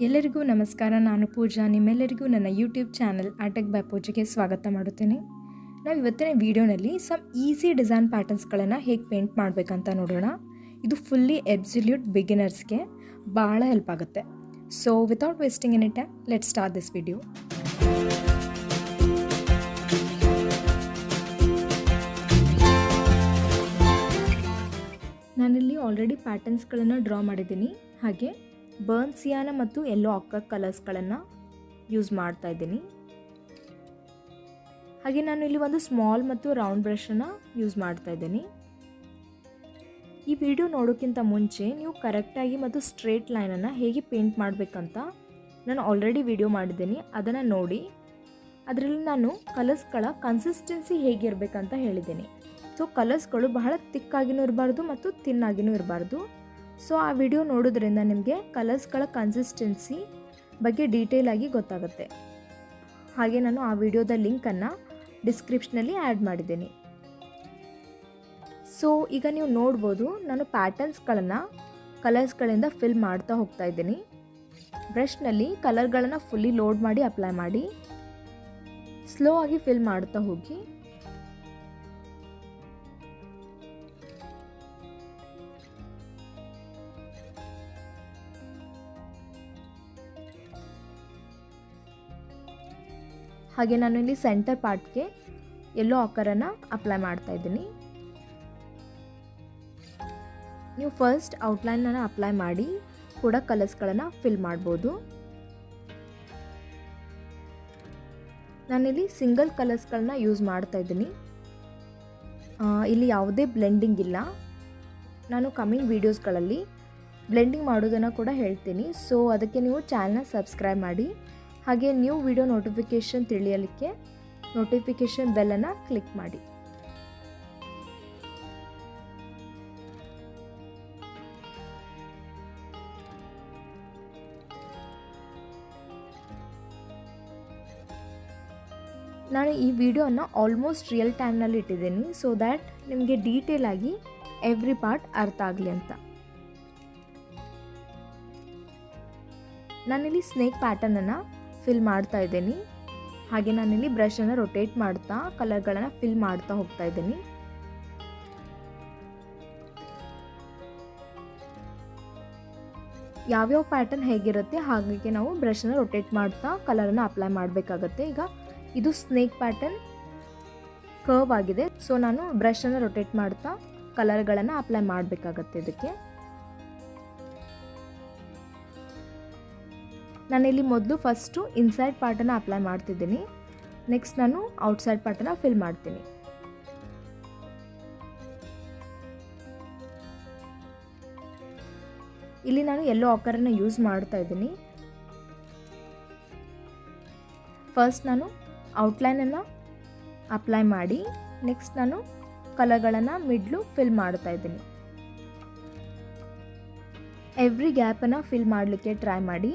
ಎಲ್ಲರಿಗೂ ನಮಸ್ಕಾರ. ನಾನು ಪೂಜಾ. ನಿಮ್ಮೆಲ್ಲರಿಗೂ ನನ್ನ ಯೂಟ್ಯೂಬ್ ಚಾನಲ್ ಆರ್ಟೆಕ್ ಬೈ ಪೂಜೆಗೆ ಸ್ವಾಗತ ಮಾಡುತ್ತೇನೆ. ನಾವು ಇವತ್ತಿನ ವಿಡಿಯೋನಲ್ಲಿ ಸಮ್ ಈಸಿ ಡಿಸೈನ್ ಪ್ಯಾಟರ್ನ್ಸ್ಗಳನ್ನು ಹೇಗೆ ಪೇಂಟ್ ಮಾಡಬೇಕಂತ ನೋಡೋಣ. ಇದು ಫುಲ್ಲಿ ಅಬ್ಸಲ್ಯೂಟ್ ಬಿಗಿನರ್ಸ್ಗೆ ಭಾಳ ಹೆಲ್ಪ್ ಆಗುತ್ತೆ. So without wasting any time, let's start this video. ನಾನಿಲ್ಲಿ ಆಲ್ರೆಡಿ ಪ್ಯಾಟರ್ನ್ಸ್ಗಳನ್ನು ಡ್ರಾ ಮಾಡಿದ್ದೀನಿ. ಹಾಗೆ ಬರ್ನ್ ಸಿಯಾನ ಮತ್ತು ಯೆಲ್ಲೋ ಆಕ್ರಾ ಕಲರ್ಸ್ಗಳನ್ನು ಯೂಸ್ ಮಾಡ್ತಾ ಇದ್ದೀನಿ. ಹಾಗೆ ನಾನು ಇಲ್ಲಿ ಒಂದು ಸ್ಮಾಲ್ ಮತ್ತು ರೌಂಡ್ ಬ್ರಷನ್ನು ಯೂಸ್ ಮಾಡ್ತಾ ಇದ್ದೀನಿ. ಈ ವಿಡಿಯೋ ನೋಡೋಕ್ಕಿಂತ ಮುಂಚೆ ನೀವು ಕರೆಕ್ಟಾಗಿ ಮತ್ತು ಸ್ಟ್ರೇಟ್ ಲೈನನ್ನು ಹೇಗೆ ಪೇಂಟ್ ಮಾಡಬೇಕಂತ ನಾನು ಆಲ್ರೆಡಿ ವಿಡಿಯೋ ಮಾಡಿದ್ದೀನಿ. ಅದನ್ನು ನೋಡಿ. ಅದರಲ್ಲಿ ನಾನು ಕಲರ್ಸ್ಗಳ ಕನ್ಸಿಸ್ಟೆನ್ಸಿ ಹೇಗಿರಬೇಕಂತ ಹೇಳಿದ್ದೀನಿ. ಸೊ ಕಲರ್ಸ್ಗಳು ಬಹಳ ತಿಕ್ಕಾಗಿನೂ ಇರಬಾರ್ದು ಮತ್ತು ತಿನ್ನಾಗಿನೂ ಇರಬಾರ್ದು. ಸೊ ಆ ವಿಡಿಯೋ ನೋಡೋದ್ರಿಂದ ನಿಮಗೆ ಕಲರ್ಸ್ಗಳ ಕನ್ಸಿಸ್ಟೆನ್ಸಿ ಬಗ್ಗೆ ಡೀಟೇಲ್ ಆಗಿ ಗೊತ್ತಾಗುತ್ತೆ. ಹಾಗೆ ನಾನು ಆ ವಿಡಿಯೋದ ಲಿಂಕನ್ನು ಡಿಸ್ಕ್ರಿಪ್ಷನಲ್ಲಿ ಆ್ಯಡ್ ಮಾಡಿದ್ದೀನಿ. ಸೊ ಈಗ ನೀವು ನೋಡ್ಬೋದು, ನಾನು ಪ್ಯಾಟರ್ನ್ಸ್ಗಳನ್ನು ಕಲರ್ಸ್ಗಳಿಂದ ಫಿಲ್ ಮಾಡ್ತಾ ಹೋಗ್ತಾ ಇದ್ದೀನಿ. ಬ್ರಷ್ನಲ್ಲಿ ಕಲರ್ಗಳನ್ನು ಫುಲ್ಲಿ ಲೋಡ್ ಮಾಡಿ ಅಪ್ಲೈ ಮಾಡಿ ಸ್ಲೋ ಆಗಿ ಫಿಲ್ ಮಾಡ್ತಾ ಹೋಗಿ. ಹಾಗೆ ನಾನು ಇಲ್ಲಿ ಸೆಂಟರ್ ಪಾರ್ಟ್ಗೆ ಯೆಲ್ಲೋ ಆಕರನ್ನು ಅಪ್ಲೈ ಮಾಡ್ತಾ ಇದ್ದೀನಿ. ನೀವು ಫಸ್ಟ್ ಔಟ್ಲೈನನ್ನು ಅಪ್ಲೈ ಮಾಡಿ ಕೂಡ ಕಲರ್ಸ್ಗಳನ್ನು ಫಿಲ್ ಮಾಡ್ಬೋದು. ನಾನಿಲ್ಲಿ ಸಿಂಗಲ್ ಕಲರ್ಸ್ಗಳನ್ನ ಯೂಸ್ ಮಾಡ್ತಾ ಇದ್ದೀನಿ. ಇಲ್ಲಿ ಯಾವುದೇ ಬ್ಲೆಂಡಿಂಗ್ ಇಲ್ಲ. ನಾನು ಕಮಿಂಗ್ ವೀಡಿಯೋಸ್ಗಳಲ್ಲಿ ಬ್ಲೆಂಡಿಂಗ್ ಮಾಡೋದನ್ನು ಕೂಡ ಹೇಳ್ತೀನಿ. ಸೊ ಅದಕ್ಕೆ ನೀವು ಚಾನಲ್ನ ಸಬ್ಸ್ಕ್ರೈಬ್ ಮಾಡಿ. ಹಾಗೆ ನ್ಯೂ ವಿಡಿಯೋ ನೋಟಿಫಿಕೇಷನ್ ತಿಳಿಯಲಿಕ್ಕೆ ನೋಟಿಫಿಕೇಷನ್ ಬೆಲ್ಲನ್ನು ಕ್ಲಿಕ್ ಮಾಡಿ. ನಾನು ಈ ವಿಡಿಯೋನ ಆಲ್ಮೋಸ್ಟ್ ರಿಯಲ್ ಟೈಮ್ನಲ್ಲಿ ಇಟ್ಟಿದ್ದೀನಿ, ಸೊ ದ್ಯಾಟ್ ನಿಮಗೆ ಡೀಟೇಲ್ ಆಗಿ ಎವ್ರಿ ಪಾರ್ಟ್ ಅರ್ಥ ಆಗಲಿ ಅಂತ. ನಾನಿಲ್ಲಿ ಸ್ನೇಕ್ ಪ್ಯಾಟರ್ನನ್ನು ಫಿಲ್ ಮಾಡ್ತಾ ಇದ್ದೀನಿ. ಹಾಗೆ ನಾನಿಲ್ಲಿ ಬ್ರಷನ್ನು ರೊಟೇಟ್ ಮಾಡ್ತಾ ಕಲರ್ಗಳನ್ನು ಫಿಲ್ ಮಾಡ್ತಾ ಹೋಗ್ತಾ ಇದ್ದೀನಿ. ಯಾವ್ಯಾವ ಪ್ಯಾಟರ್ನ್ ಹೇಗಿರುತ್ತೆ ಹಾಗೆ ನಾವು ಬ್ರಷನ್ನು ರೊಟೇಟ್ ಮಾಡ್ತಾ ಕಲರನ್ನು ಅಪ್ಲೈ ಮಾಡಬೇಕಾಗತ್ತೆ. ಈಗ ಇದು ಸ್ನೇಕ್ ಪ್ಯಾಟರ್ನ್ ಕರ್ವ್ ಆಗಿದೆ. ಸೊ ನಾನು ಬ್ರಷನ್ನು ರೊಟೇಟ್ ಮಾಡ್ತಾ ಕಲರ್ಗಳನ್ನು ಅಪ್ಲೈ ಮಾಡಬೇಕಾಗತ್ತೆ. ಇದಕ್ಕೆ ನಾನಿಲ್ಲಿ ಮೊದಲು ಫಸ್ಟು ಇನ್ಸೈಡ್ ಪಾರ್ಟನ್ನು ಅಪ್ಲೈ ಮಾಡ್ತಿದ್ದೀನಿ. ನೆಕ್ಸ್ಟ್ ನಾನು ಔಟ್ಸೈಡ್ ಪಾರ್ಟನ್ನು ಫಿಲ್ ಮಾಡ್ತೀನಿ. ಇಲ್ಲಿ ನಾನು ಯೆಲ್ಲೋ ಆಕರನ್ನು ಯೂಸ್ ಮಾಡ್ತಾ ಇದ್ದೀನಿ. ಫಸ್ಟ್ ನಾನು ಔಟ್ಲೈನನ್ನು ಅಪ್ಲೈ ಮಾಡಿ ನೆಕ್ಸ್ಟ್ ನಾನು ಕಲರ್ಗಳನ್ನು ಮಿಡ್ಲು ಫಿಲ್ ಮಾಡ್ತಾ ಇದ್ದೀನಿ. ಎವ್ರಿ ಗ್ಯಾಪನ್ನು ಫಿಲ್ ಮಾಡಲಿಕ್ಕೆ ಟ್ರೈ ಮಾಡಿ.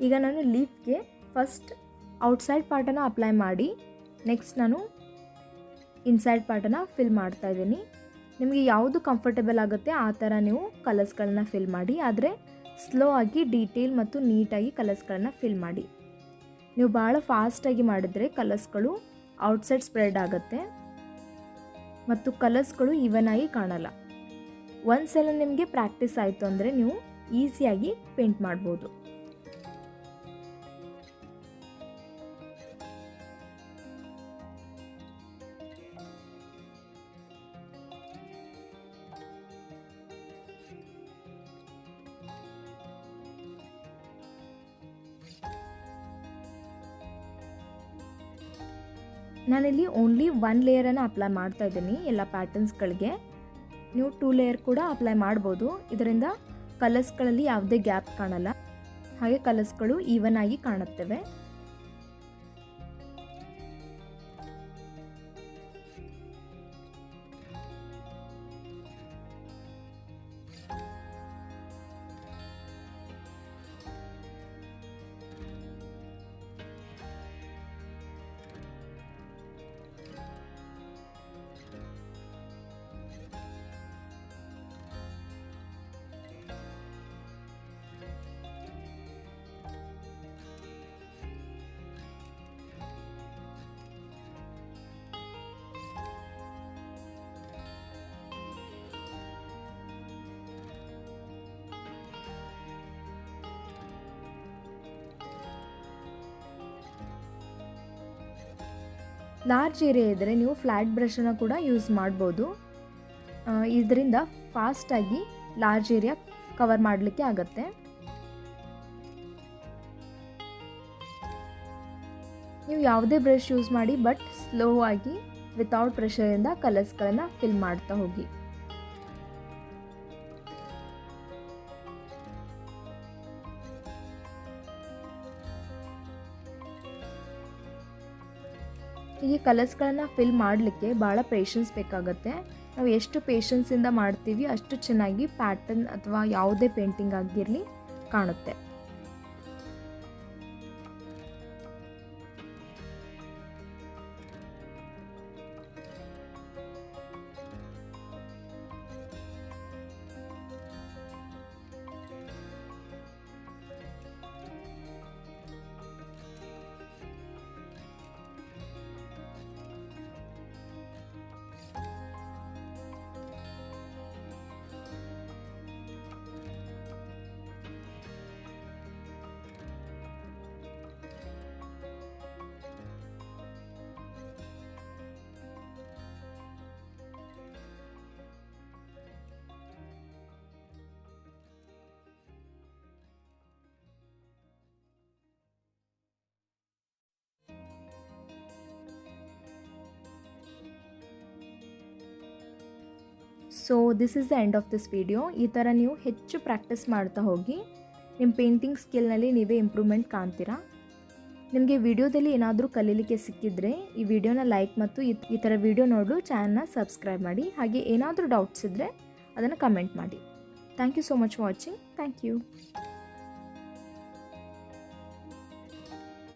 ಈಗ ನಾನು ಲೀಫ್ಗೆ ಫಸ್ಟ್ ಔಟ್ಸೈಡ್ ಪಾರ್ಟನ್ನು ಅಪ್ಲೈ ಮಾಡಿ ನೆಕ್ಸ್ಟ್ ನಾನು ಇನ್ಸೈಡ್ ಪಾರ್ಟನ್ನು ಫಿಲ್ ಮಾಡ್ತಾ ಇದ್ದೀನಿ. ನಿಮಗೆ ಯಾವುದು ಕಂಫರ್ಟೇಬಲ್ ಆಗುತ್ತೆ ಆ ಥರ ನೀವು ಕಲರ್ಸ್ಗಳನ್ನ ಫಿಲ್ ಮಾಡಿ. ಆದರೆ ಸ್ಲೋ ಆಗಿ ಡೀಟೇಲ್ ಮತ್ತು ನೀಟಾಗಿ ಕಲರ್ಸ್ಗಳನ್ನ ಫಿಲ್ ಮಾಡಿ. ನೀವು ಭಾಳ ಫಾಸ್ಟಾಗಿ ಮಾಡಿದರೆ ಕಲರ್ಸ್ಗಳು ಔಟ್ಸೈಡ್ ಸ್ಪ್ರೆಡ್ ಆಗುತ್ತೆ ಮತ್ತು ಕಲರ್ಸ್ಗಳು ಈವನ್ ಆಗಿ ಕಾಣಲ್ಲ. ಒಂದ್ಸಲ ನಿಮಗೆ ಪ್ರಾಕ್ಟೀಸ್ ಆಯಿತು ಅಂದರೆ ನೀವು ಈಸಿಯಾಗಿ ಪೇಂಟ್ ಮಾಡ್ಬೋದು. ನಾನಿಲ್ಲಿ ಓನ್ಲಿ 1 ಲೇಯರನ್ನು ಅಪ್ಲೈ ಮಾಡ್ತಾ ಇದ್ದೀನಿ ಎಲ್ಲ ಪ್ಯಾಟರ್ನ್ಸ್ಗಳಿಗೆ. ನೀವು 2 ಲೇಯರ್ ಕೂಡ ಅಪ್ಲೈ ಮಾಡ್ಬೋದು. ಇದರಿಂದ ಕಲರ್ಸ್ಗಳಲ್ಲಿ ಯಾವುದೇ ಗ್ಯಾಪ್ ಕಾಣಲ್ಲ. ಹಾಗೆ ಕಲರ್ಸ್ಗಳು ಈವನ್ ಆಗಿ ಕಾಣುತ್ತವೆ. ಲಾರ್ಜ್ ಏರಿಯಾ ಇದ್ದರೆ ನೀವು ಫ್ಲ್ಯಾಟ್ ಬ್ರಷನ್ನು ಕೂಡ ಯೂಸ್ ಮಾಡ್ಬೋದು. ಇದರಿಂದ ಫಾಸ್ಟಾಗಿ ಲಾರ್ಜ್ ಏರಿಯಾ ಕವರ್ ಮಾಡಲಿಕ್ಕೆ ಆಗುತ್ತೆ. ನೀವು ಯಾವುದೇ ಬ್ರಷ್ ಯೂಸ್ ಮಾಡಿ, ಬಟ್ ಸ್ಲೋ ಆಗಿ ವಿತೌಟ್ ಪ್ರೆಷರಿಂದ ಕಲರ್ಸ್ಗಳನ್ನು ಫಿಲ್ ಮಾಡ್ತಾ ಹೋಗಿ. ಈ ಕಲರ್ಸ್ಗಳನ್ನು ಫಿಲ್ ಮಾಡಲಿಕ್ಕೆ ಭಾಳ ಪೇಷನ್ಸ್ ಬೇಕಾಗುತ್ತೆ. ನಾವು ಎಷ್ಟು ಪೇಷನ್ಸಿಂದ ಮಾಡ್ತೀವಿ ಅಷ್ಟು ಚೆನ್ನಾಗಿ ಪ್ಯಾಟರ್ನ್ ಅಥವಾ ಯಾವುದೇ ಪೇಂಟಿಂಗ್ ಆಗಿರಲಿ ಕಾಣುತ್ತೆ. So this is the end of this video. ಈ ಥರ ನೀವು ಹೆಚ್ಚು ಪ್ರಾಕ್ಟೀಸ್ ಮಾಡ್ತಾ ಹೋಗಿ ನಿಮ್ಮ ಪೇಂಟಿಂಗ್ ಸ್ಕಿಲ್ನಲ್ಲಿ ನೀವೇ ಇಂಪ್ರೂವ್ಮೆಂಟ್ ಕಾಣ್ತೀರಾ. ನಿಮಗೆ ವಿಡಿಯೋದಲ್ಲಿ ಏನಾದರೂ ಕಲೀಲಿಕ್ಕೆ ಸಿಕ್ಕಿದ್ರೆ ಈ ವಿಡಿಯೋನ ಲೈಕ್ ಮತ್ತು ಈ ಥರ ವಿಡಿಯೋ ನೋಡಲು ಚಾನಲ್ನ ಸಬ್ಸ್ಕ್ರೈಬ್ ಮಾಡಿ. ಹಾಗೆ ಏನಾದರೂ ಡೌಟ್ಸ್ ಇದ್ದರೆ ಅದನ್ನು ಕಮೆಂಟ್ ಮಾಡಿ. Thank you so much watching. Thank you.